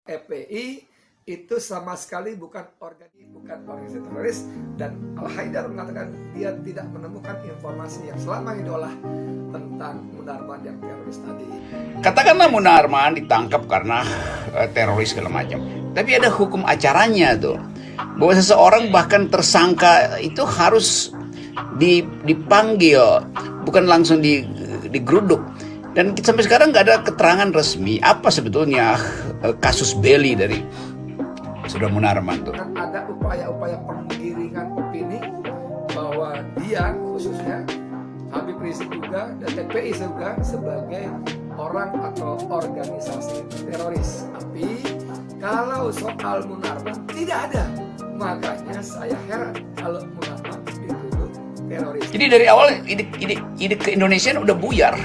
FPI itu sama sekali bukan organisasi teroris, dan Al-Haidar mengatakan dia tidak menemukan informasi yang selama ini diolah tentang Munarman yang teroris tadi. Katakanlah Munarman ditangkap karena teroris segala macam, tapi ada hukum acaranya tuh, bahwa seseorang bahkan tersangka itu harus dipanggil, bukan langsung digeruduk. Dan sampai sekarang nggak ada keterangan resmi apa sebetulnya kasus beli dari Saudara Munarman tuh. Ada upaya-upaya penggiringan opini bahwa dia khususnya Habib Rizik juga dan FPI juga sebagai orang atau organisasi teroris. Tapi kalau soal Munarman tidak ada, makanya saya heran kalau Munarman dituduh teroris. Jadi dari awal ide ke-Indonesiaan udah buyar.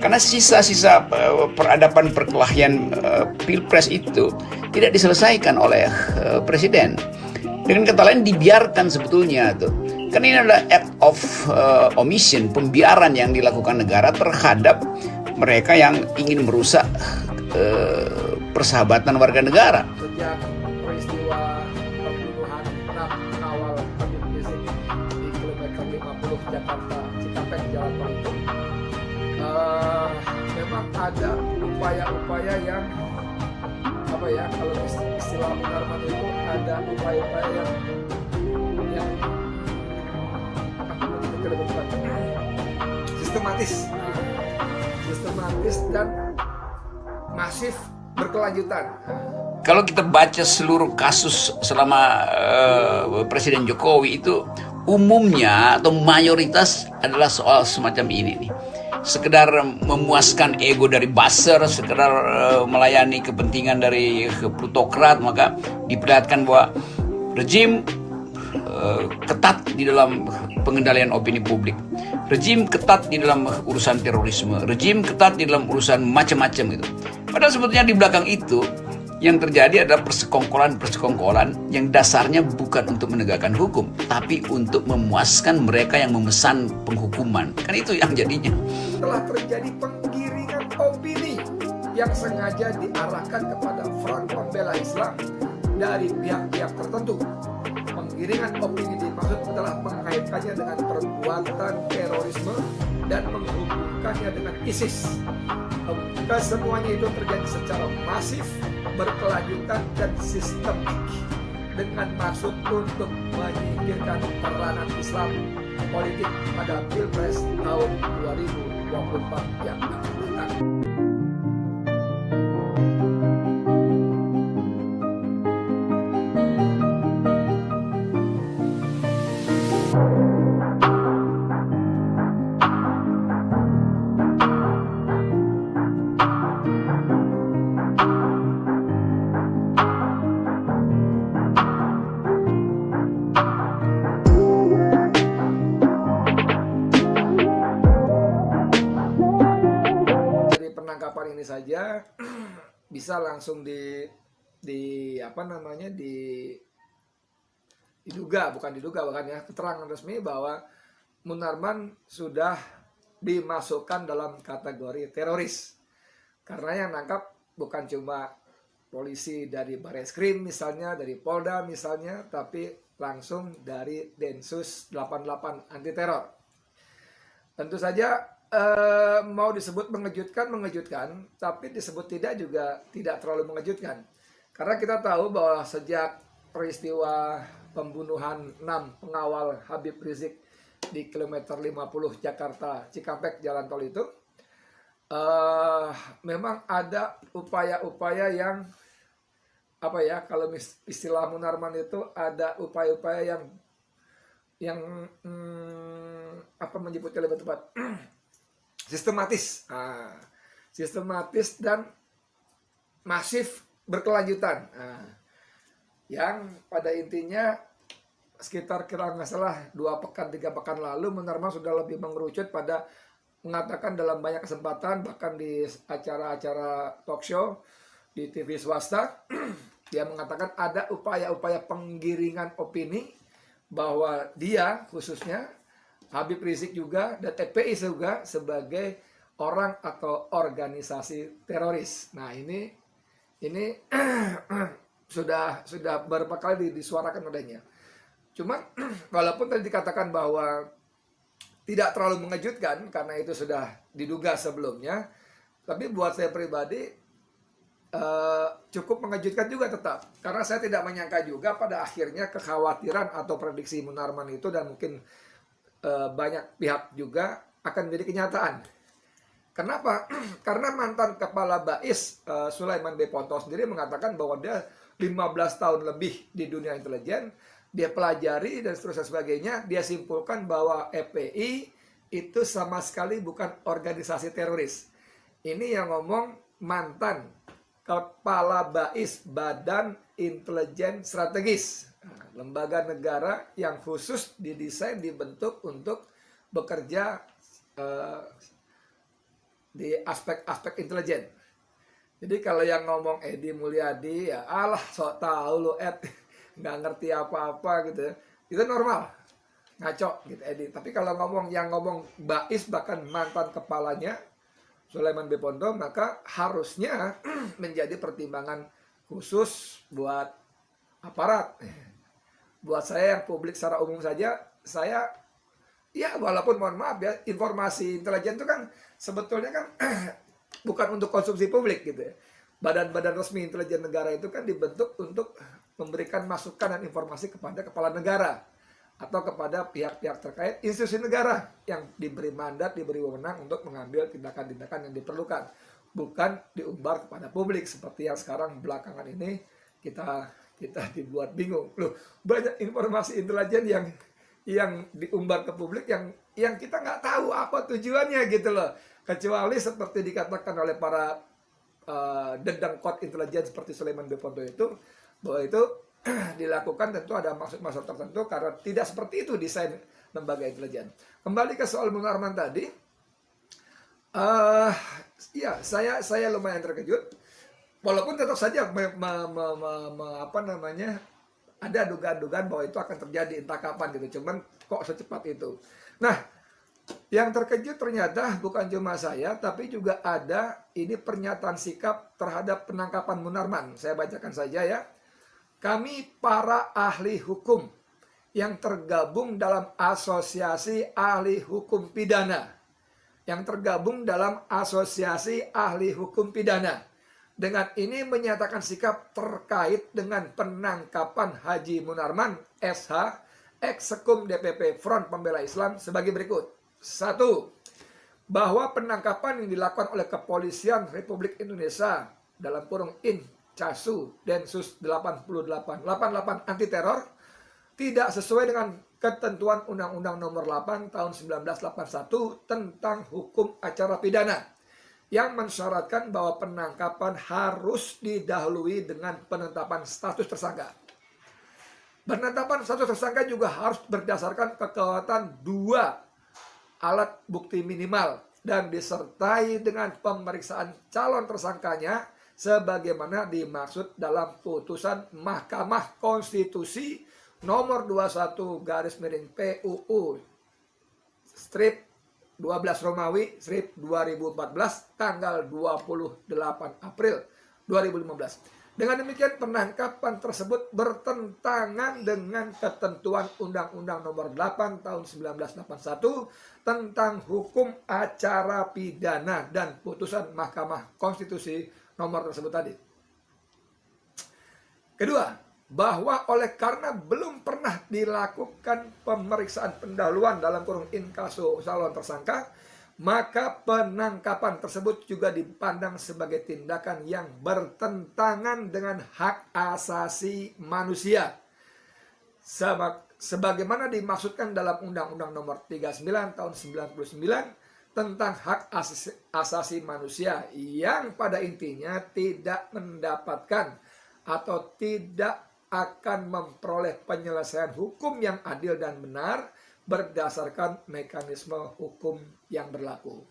Karena sisa-sisa peradaban perkelahian pilpres itu tidak diselesaikan oleh presiden. Dengan kata lain dibiarkan sebetulnya tuh. Karena ini adalah act of omission, pembiaran yang dilakukan negara terhadap mereka yang ingin merusak persahabatan warga negara. Sejak peristiwa pembunuhan 6 pengawal Habib Rizik di kilometer 50 Jakarta Cikampek Jalan Tol itu, memang ada upaya-upaya yang apa ya, kalau istilah Munarman itu ada upaya-upaya yang sistematis dan masif berkelanjutan. Kalau kita baca seluruh kasus selama Presiden Jokowi itu umumnya atau mayoritas adalah soal semacam ini nih. Sekedar memuaskan ego dari buzzer, sekedar melayani kepentingan dari plutokrat, maka diperlihatkan bahwa rejim ketat di dalam pengendalian opini publik, rejim ketat di dalam urusan terorisme, rejim ketat di dalam urusan macam-macam gitu. Padahal sebetulnya di belakang itu yang terjadi adalah persekongkolan yang dasarnya bukan untuk menegakkan hukum, tapi untuk memuaskan mereka yang memesan penghukuman. Kan itu yang jadinya. Telah terjadi penggiringan opini yang sengaja diarahkan kepada Front Pembela Islam dari pihak-pihak tertentu. Penggiringan opini dimaksud adalah mengaitkannya dengan perbuatan terorisme dan menghubungkannya dengan ISIS. Kesemuanya itu terjadi secara masif, berkelanjutan dan sistemik dengan maksud untuk menyingkirkan peranan Islam politik pada Pilpres tahun 2024 yang akan datang. Ini saja bisa langsung keterangan resmi bahwa Munarman sudah dimasukkan dalam kategori teroris, karena yang nangkap bukan cuma polisi dari Barreskrim misalnya, dari Polda misalnya, tapi langsung dari Densus 88 anti teror. Tentu saja mau disebut mengejutkan, tapi disebut tidak juga tidak terlalu mengejutkan. Karena kita tahu bahwa sejak peristiwa pembunuhan 6 pengawal Habib Rizik di kilometer 50 Jakarta Cikampek Jalan Tol itu, memang ada upaya-upaya yang kalau istilah Munarman itu ada upaya-upaya yang menyebutnya lebih tepat sistematis dan masif berkelanjutan, yang pada intinya sekitar kira nggak salah 2-3 pekan lalu Munarman sudah lebih mengerucut pada mengatakan dalam banyak kesempatan, bahkan di acara-acara talk show di TV swasta, dia mengatakan ada upaya-upaya penggiringan opini bahwa dia khususnya Habib Rizik juga dan FPI juga sebagai orang atau organisasi teroris. Nah, ini Ini sudah beberapa kali disuarakan adanya. Cuman walaupun tadi dikatakan bahwa tidak terlalu mengejutkan karena itu sudah diduga sebelumnya, tapi buat saya pribadi cukup mengejutkan juga tetap, karena saya tidak menyangka juga pada akhirnya kekhawatiran atau prediksi Munarman itu dan mungkin banyak pihak juga akan menjadi kenyataan. Kenapa? Karena mantan kepala BAIS Sulaiman B. Ponto sendiri mengatakan bahwa dia 15 tahun lebih di dunia intelijen, dia pelajari dan seterusnya sebagainya, dia simpulkan bahwa FPI itu sama sekali bukan organisasi teroris. Ini yang ngomong mantan kepala BAIS, Badan Intelijen Strategis, lembaga negara yang khusus didesain, dibentuk untuk bekerja di aspek-aspek intelijen. Jadi kalau yang ngomong Edi Mulyadi, ya alah sok tahu lu nggak ngerti apa-apa gitu ya, itu normal, ngaco gitu Edi. Tapi kalau yang ngomong BAIS bahkan mantan kepalanya Sulaiman B. Ponto, maka harusnya menjadi pertimbangan khusus buat aparat. Buat saya yang publik secara umum saja, saya ya walaupun mohon maaf ya, informasi intelijen itu kan sebetulnya kan bukan untuk konsumsi publik gitu ya. Badan-badan resmi intelijen negara itu kan dibentuk untuk memberikan masukan dan informasi kepada kepala negara atau kepada pihak-pihak terkait institusi negara yang diberi mandat, diberi wewenang untuk mengambil tindakan-tindakan yang diperlukan, bukan diumbar kepada publik seperti yang sekarang belakangan ini kita dibuat bingung. Loh, banyak informasi intelijen yang diumbar ke publik yang kita nggak tahu apa tujuannya gitu loh. Kecuali seperti dikatakan oleh para dedangkot intelijen seperti Sulaiman B. Ponto itu, bahwa itu dilakukan tentu ada maksud-maksud tertentu, karena tidak seperti itu desain lembaga intelijen. Kembali ke soal Munarman tadi, ya saya lumayan terkejut, walaupun tetap saja ada dugaan-dugaan bahwa itu akan terjadi entah kapan gitu, cuman kok secepat itu. Nah, yang terkejut ternyata bukan cuma saya, tapi juga ada ini pernyataan sikap terhadap penangkapan Munarman. Saya bacakan saja ya. Kami para ahli hukum yang tergabung dalam Asosiasi Ahli Hukum Pidana. Yang tergabung dalam Asosiasi Ahli Hukum Pidana. Dengan ini menyatakan sikap terkait dengan penangkapan Haji Munarman, SH, ex-sekum DPP Front Pembela Islam sebagai berikut. 1. Bahwa penangkapan yang dilakukan oleh Kepolisian Republik Indonesia dalam kurung Casu Densus 88 anti teror tidak sesuai dengan ketentuan Undang-Undang Nomor 8 Tahun 1981 tentang hukum acara pidana yang mensyaratkan bahwa penangkapan harus didahului dengan penetapan status tersangka. Penetapan status tersangka juga harus berdasarkan kekuatan 2 alat bukti minimal dan disertai dengan pemeriksaan calon tersangkanya sebagaimana dimaksud dalam putusan Mahkamah Konstitusi nomor 21 garis miring PUU strip 12 Romawi strip 2014 tanggal 28 April 2015. Dengan demikian penangkapan tersebut bertentangan dengan ketentuan Undang-Undang Nomor 8 Tahun 1981 tentang hukum acara pidana dan putusan Mahkamah Konstitusi nomor tersebut tadi. Kedua, bahwa oleh karena belum pernah dilakukan pemeriksaan pendahuluan dalam kurung inkasu calon tersangka, maka penangkapan tersebut juga dipandang sebagai tindakan yang bertentangan dengan hak asasi manusia. Sebagaimana dimaksudkan dalam Undang-Undang Nomor 39 Tahun 99 tentang hak asasi manusia yang pada intinya tidak mendapatkan atau tidak akan memperoleh penyelesaian hukum yang adil dan benar berdasarkan mekanisme hukum yang berlaku.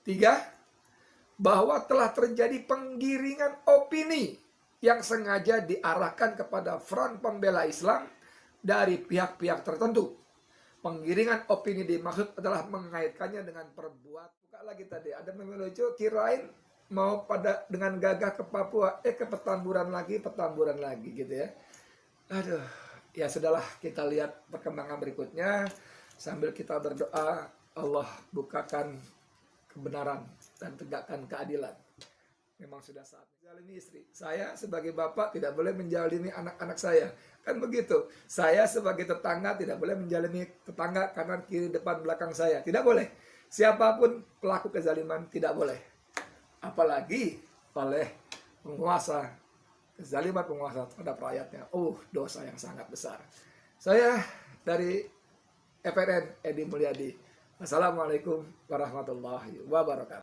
3. Bahwa telah terjadi penggiringan opini yang sengaja diarahkan kepada Front Pembela Islam dari pihak-pihak tertentu. Penggiringan opini dimaksud adalah mengaitkannya dengan perbuatan. Buka lagi tadi, ada meme lucu, kirain mau pada dengan gagah ke Papua, ke Petamburan lagi gitu ya. Aduh, ya sudahlah, kita lihat perkembangan berikutnya sambil kita berdoa Allah bukakan kebenaran dan tegakkan keadilan. Memang sudah saatnya menjalani istri. Saya sebagai bapak tidak boleh menjalani anak-anak saya. Kan begitu. Saya sebagai tetangga tidak boleh menjalani tetangga kanan, kiri, depan, belakang saya. Tidak boleh. Siapapun pelaku kezaliman tidak boleh. Apalagi oleh penguasa. Kezaliman penguasa terhadap rakyatnya. Dosa yang sangat besar. Saya dari FRN Edi Mulyadi. Assalamualaikum warahmatullahi wabarakatuh.